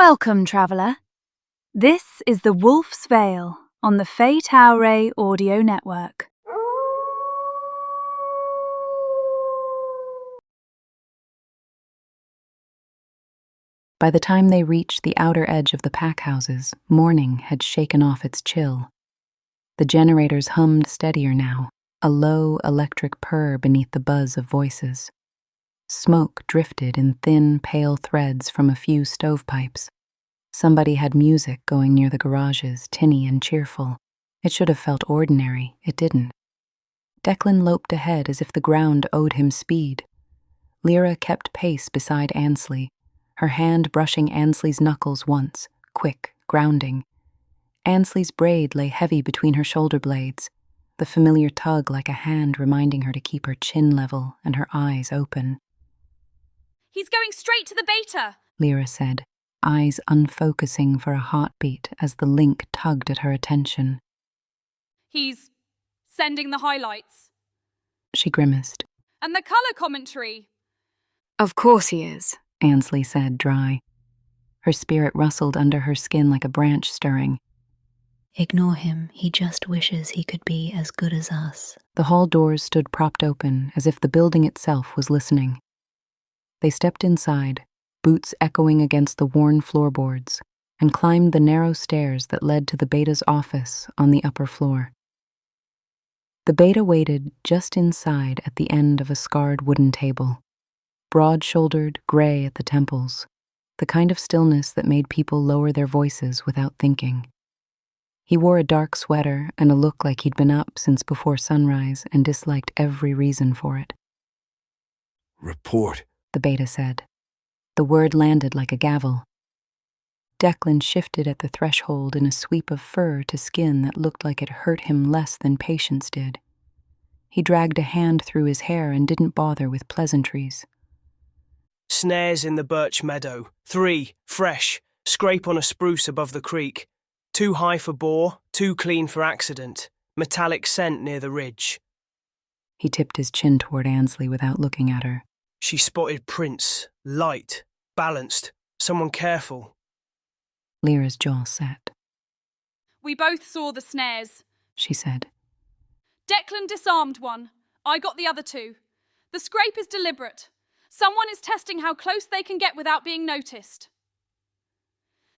Welcome, traveller. This is the Wolf's Vale on the Fei Tauri Audio Network. By the time they reached the outer edge of the pack houses, morning had shaken off its chill. The generators hummed steadier now, a low electric purr beneath the buzz of voices. Smoke drifted in thin, pale threads from a few stovepipes. Somebody had music going near the garages, tinny and cheerful. It should have felt ordinary. It didn't. Declan loped ahead as if the ground owed him speed. Lyra kept pace beside Ansley, her hand brushing Ansley's knuckles once, quick, grounding. Ansley's braid lay heavy between her shoulder blades, the familiar tug like a hand reminding her to keep her chin level and her eyes open. "He's going straight to the beta," Lyra said, eyes unfocusing for a heartbeat as the link tugged at her attention. "He's sending the highlights." She grimaced. "And the colour commentary." "Of course he is," Ansley said, dry. Her spirit rustled under her skin like a branch stirring. "Ignore him. He just wishes he could be as good as us." The hall doors stood propped open as if the building itself was listening. They stepped inside, boots echoing against the worn floorboards, and climbed the narrow stairs that led to the beta's office on the upper floor. The beta waited just inside at the end of a scarred wooden table, broad-shouldered, gray at the temples, the kind of stillness that made people lower their voices without thinking. He wore a dark sweater and a look like he'd been up since before sunrise and disliked every reason for it. "Report," the beta said. The word landed like a gavel. Declan shifted at the threshold in a sweep of fur to skin that looked like it hurt him less than patience did. He dragged a hand through his hair and didn't bother with pleasantries. "Snares in the birch meadow. 3, fresh. Scrape on a spruce above the creek. Too high for boar, too clean for accident. Metallic scent near the ridge." He tipped his chin toward Ansley without looking at her. "She spotted prints. Light. Balanced. Someone careful." Lyra's jaw set. "We both saw the snares," she said. "Declan disarmed one. I got the other 2. The scrape is deliberate. Someone is testing how close they can get without being noticed."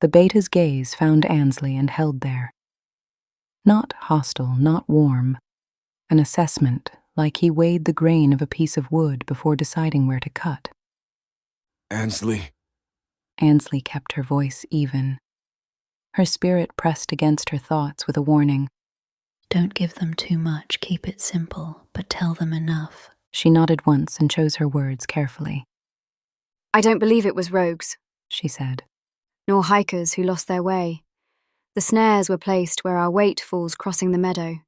The beta's gaze found Ansley and held there. Not hostile, not warm. An assessment, like he weighed the grain of a piece of wood before deciding where to cut. "Ansley." Ansley kept her voice even. Her spirit pressed against her thoughts with a warning. "Don't give them too much. Keep it simple, but tell them enough." She nodded once and chose her words carefully. "I don't believe it was rogues," she said. "nor hikers who lost their way. The snares were placed where our weight falls crossing the meadow.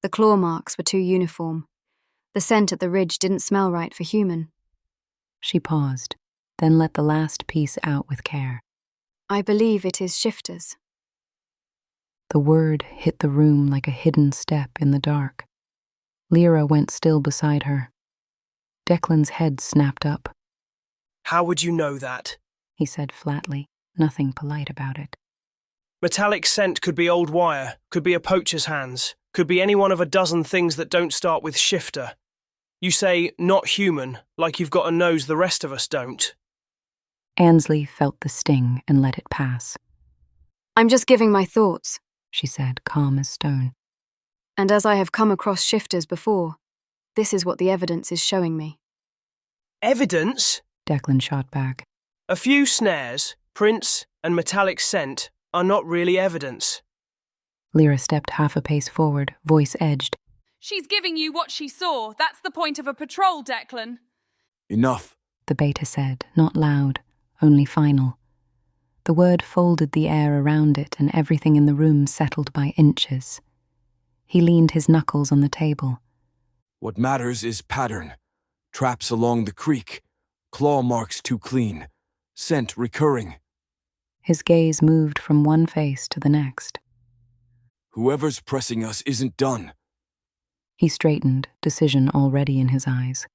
The claw marks were too uniform. The scent at the ridge didn't smell right for human." She paused, then let the last piece out with care. "I believe it is shifters." The word hit the room like a hidden step in the dark. Lyra went still beside her. Declan's head snapped up. "How would you know that?" he said flatly, nothing polite about it. "Metallic scent could be old wire, could be a poacher's hands, could be any one of a dozen things that don't start with shifter. You say, not human, like you've got a nose the rest of us don't." Ansley felt the sting and let it pass. "I'm just giving my thoughts," she said, calm as stone. "and as I have come across shifters before, this is what the evidence is showing me." "Evidence?" Declan shot back. "A few snares, prints, and metallic scent are not really evidence." Lyra stepped half a pace forward, voice edged. "She's giving you what she saw. That's the point of a patrol, Declan." "Enough," the beta said, not loud, only final. The word folded the air around it and everything in the room settled by inches. He leaned his knuckles on the table. "What matters is pattern. Traps along the creek. Claw marks too clean. Scent recurring." His gaze moved from one face to the next. "Whoever's pressing us isn't done." He straightened, decision already in his eyes.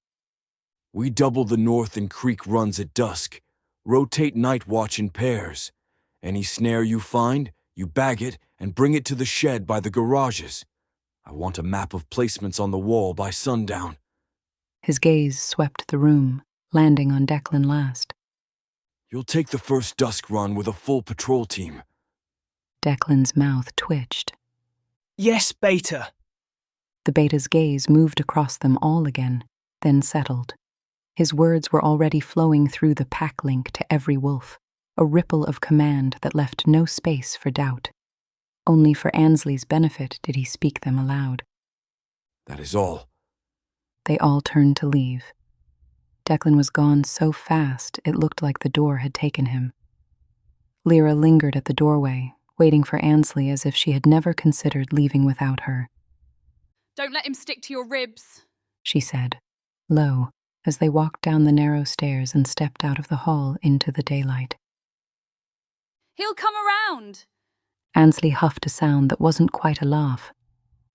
"We double the north and creek runs at dusk. Rotate night watch in pairs. Any snare you find, you bag it and bring it to the shed by the garages. I want a map of placements on the wall by sundown. His gaze swept the room, landing on Declan last. You'll take the first dusk run with a full patrol team. Declan's mouth twitched. Yes, Beta. The beta's gaze moved across them all again, then settled. His words were already flowing through the pack link to every wolf, a ripple of command that left no space for doubt. Only for Ansley's benefit did he speak them aloud. That is all. They all turned to leave. Declan was gone so fast it looked like the door had taken him. Lyra lingered at the doorway, waiting for Ansley as if she had never considered leaving without her. Don't let him stick to your ribs. She said, low, as they walked down the narrow stairs and stepped out of the hall into the daylight. He'll come around. Ansley huffed a sound that wasn't quite a laugh.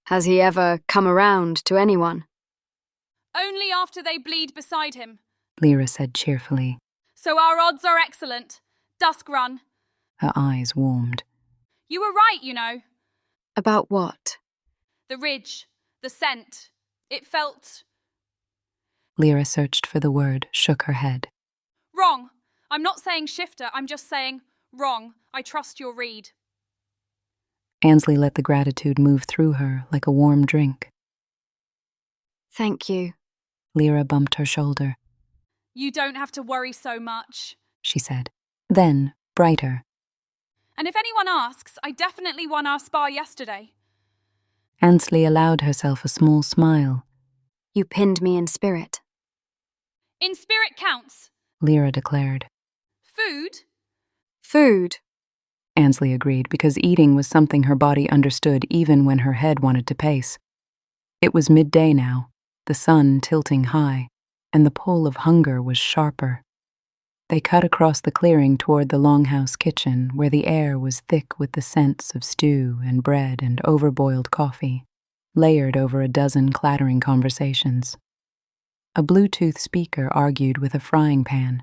Has he ever come around to anyone? Only after they bleed beside him. Lyra said cheerfully. So our odds are excellent. Dusk run. Her eyes warmed. You were right, you know. About what? The ridge. The scent. It felt... Lyra searched for the word, shook her head. wrong. I'm not saying shifter, I'm just saying wrong. I trust your read. Ansley let the gratitude move through her like a warm drink. Thank you. Lyra bumped her shoulder. You don't have to worry so much. She said. Then, brighter. And if anyone asks, I definitely won our spar yesterday. Ansley allowed herself a small smile. You pinned me in spirit. In spirit counts. Lyra declared. Food? Food. Ansley agreed, because eating was something her body understood even when her head wanted to pace. It was midday now, the sun tilting high, and the pull of hunger was sharper. They cut across the clearing toward the longhouse kitchen, where the air was thick with the scents of stew and bread and overboiled coffee, layered over a dozen clattering conversations. A Bluetooth speaker argued with a frying pan.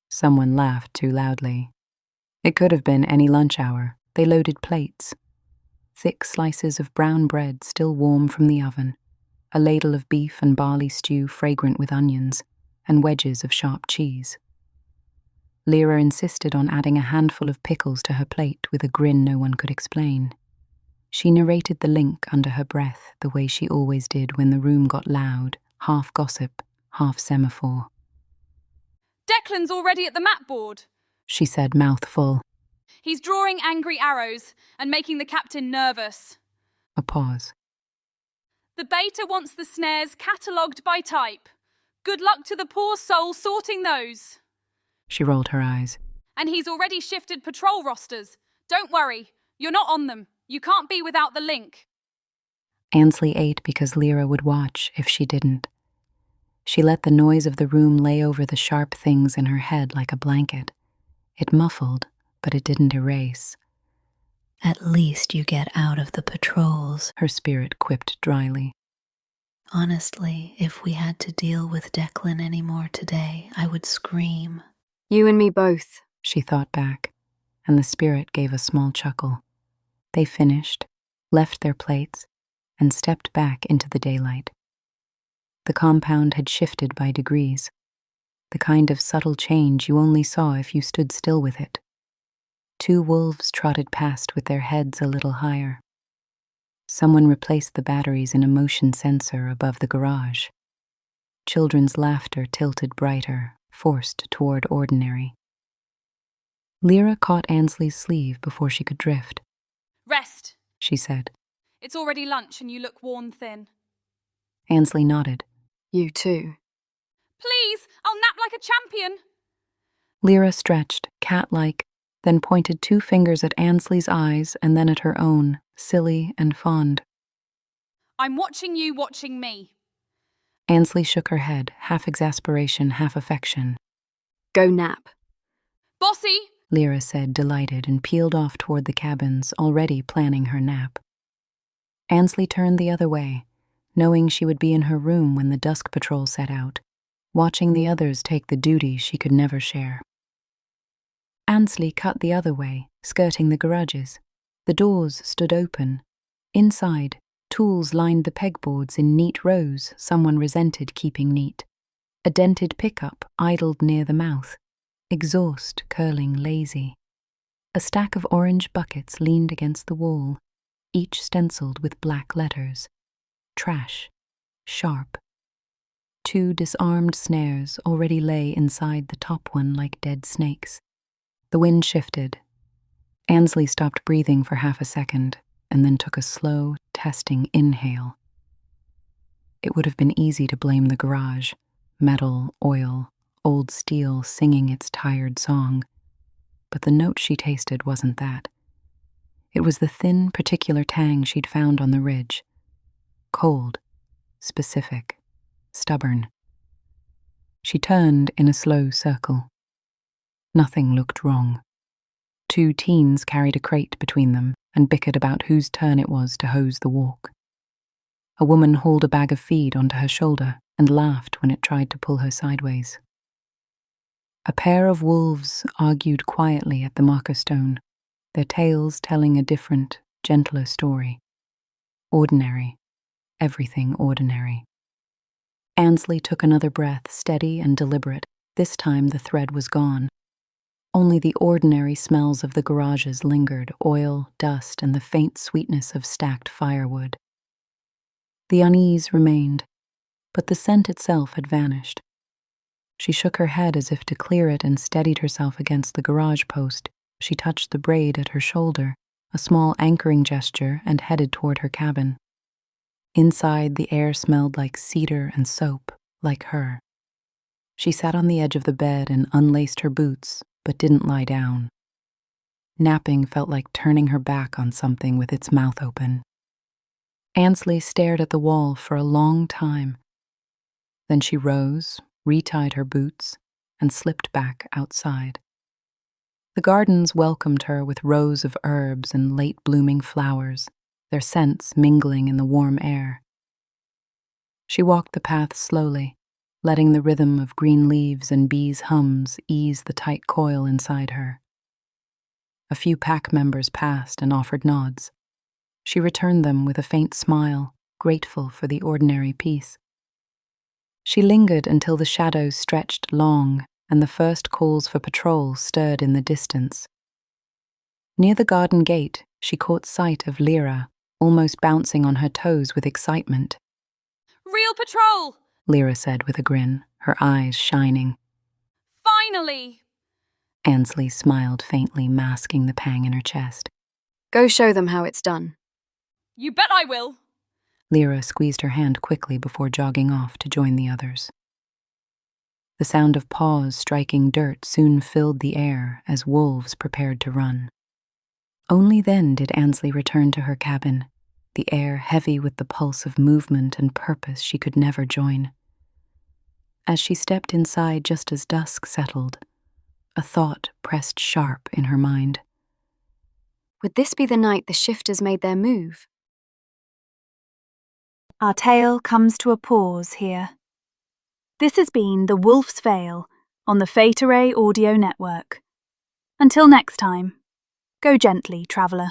Someone laughed too loudly. It could have been any lunch hour. They loaded plates. Thick slices of brown bread still warm from the oven, a ladle of beef and barley stew fragrant with onions, and wedges of sharp cheese. Lyra insisted on adding a handful of pickles to her plate with a grin no one could explain. She narrated the link under her breath the way she always did when the room got loud, half gossip, half semaphore. Declan's already at the map board. She said, mouth full. He's drawing angry arrows and making the captain nervous. A pause. The beta wants the snares catalogued by type. Good luck to the poor soul sorting those. She rolled her eyes. And he's already shifted patrol rosters. Don't worry, you're not on them. You can't be without the link. Ansley ate because Lyra would watch if she didn't. She let the noise of the room lay over the sharp things in her head like a blanket. It muffled, but it didn't erase. At least you get out of the patrols, Her spirit quipped dryly. Honestly, if we had to deal with Declan anymore today, I would scream. You and me both. She thought back, and the spirit gave a small chuckle. They finished, left their plates, and stepped back into the daylight. The compound had shifted by degrees, the kind of subtle change you only saw if you stood still with it. 2 wolves trotted past with their heads a little higher. Someone replaced the batteries in a motion sensor above the garage. Children's laughter tilted brighter, forced toward ordinary. Lyra caught Ansley's sleeve before she could drift. Rest, She said. It's already lunch and you look worn thin. Ansley nodded. You too. Please, I'll nap like a champion. Lyra stretched, cat-like, then pointed 2 fingers at Ansley's eyes and then at her own, silly and fond. I'm watching you watching me. Ansley shook her head, half exasperation, half affection. Go nap. Bossy! Lyra said, delighted, and peeled off toward the cabins, already planning her nap. Ansley turned the other way, knowing she would be in her room when the dusk patrol set out, watching the others take the duty she could never share. Ansley cut the other way, skirting the garages. The doors stood open. Inside, tools lined the pegboards in neat rows someone resented keeping neat. A dented pickup idled near the mouth, exhaust curling lazy. A stack of orange buckets leaned against the wall, each stenciled with black letters. Trash. Sharp. 2 disarmed snares already lay inside the top one like dead snakes. The wind shifted. Ansley stopped breathing for half a second and then took a slow, testing inhale. It would have been easy to blame the garage, metal, oil, old steel singing its tired song. But the note she tasted wasn't that. It was the thin, particular tang she'd found on the ridge. Cold, specific, stubborn. She turned in a slow circle. Nothing looked wrong. 2 teens carried a crate between them and bickered about whose turn it was to hose the walk. A woman hauled a bag of feed onto her shoulder and laughed when it tried to pull her sideways. A pair of wolves argued quietly at the marker stone, their tails telling a different, gentler story. Ordinary, everything ordinary. Ansley took another breath, steady and deliberate. This time the thread was gone. Only the ordinary smells of the garages lingered, oil, dust, and the faint sweetness of stacked firewood. The unease remained, but the scent itself had vanished. She shook her head as if to clear it and steadied herself against the garage post. She touched the braid at her shoulder, a small anchoring gesture, and headed toward her cabin. Inside, the air smelled like cedar and soap, like her. She sat on the edge of the bed and unlaced her boots, but didn't lie down. Napping felt like turning her back on something with its mouth open. Ansley stared at the wall for a long time. Then she rose, retied her boots, and slipped back outside. The gardens welcomed her with rows of herbs and late-blooming flowers, their scents mingling in the warm air. She walked the path slowly, letting the rhythm of green leaves and bees' hums ease the tight coil inside her. A few pack members passed and offered nods. She returned them with a faint smile, grateful for the ordinary peace. She lingered until the shadows stretched long and the first calls for patrol stirred in the distance. Near the garden gate, she caught sight of Lyra, almost bouncing on her toes with excitement. Real patrol! Lyra said with a grin, her eyes shining. Finally! Ansley smiled faintly, masking the pang in her chest. Go show them how it's done. You bet I will! Lyra squeezed her hand quickly before jogging off to join the others. The sound of paws striking dirt soon filled the air as wolves prepared to run. Only then did Ansley return to her cabin, the air heavy with the pulse of movement and purpose she could never join. As she stepped inside just as dusk settled, a thought pressed sharp in her mind. Would this be the night the shifters made their move? Our tale comes to a pause here. This has been The Wolf's Veil on the Fate Array Audio Network. Until next time, go gently, traveller.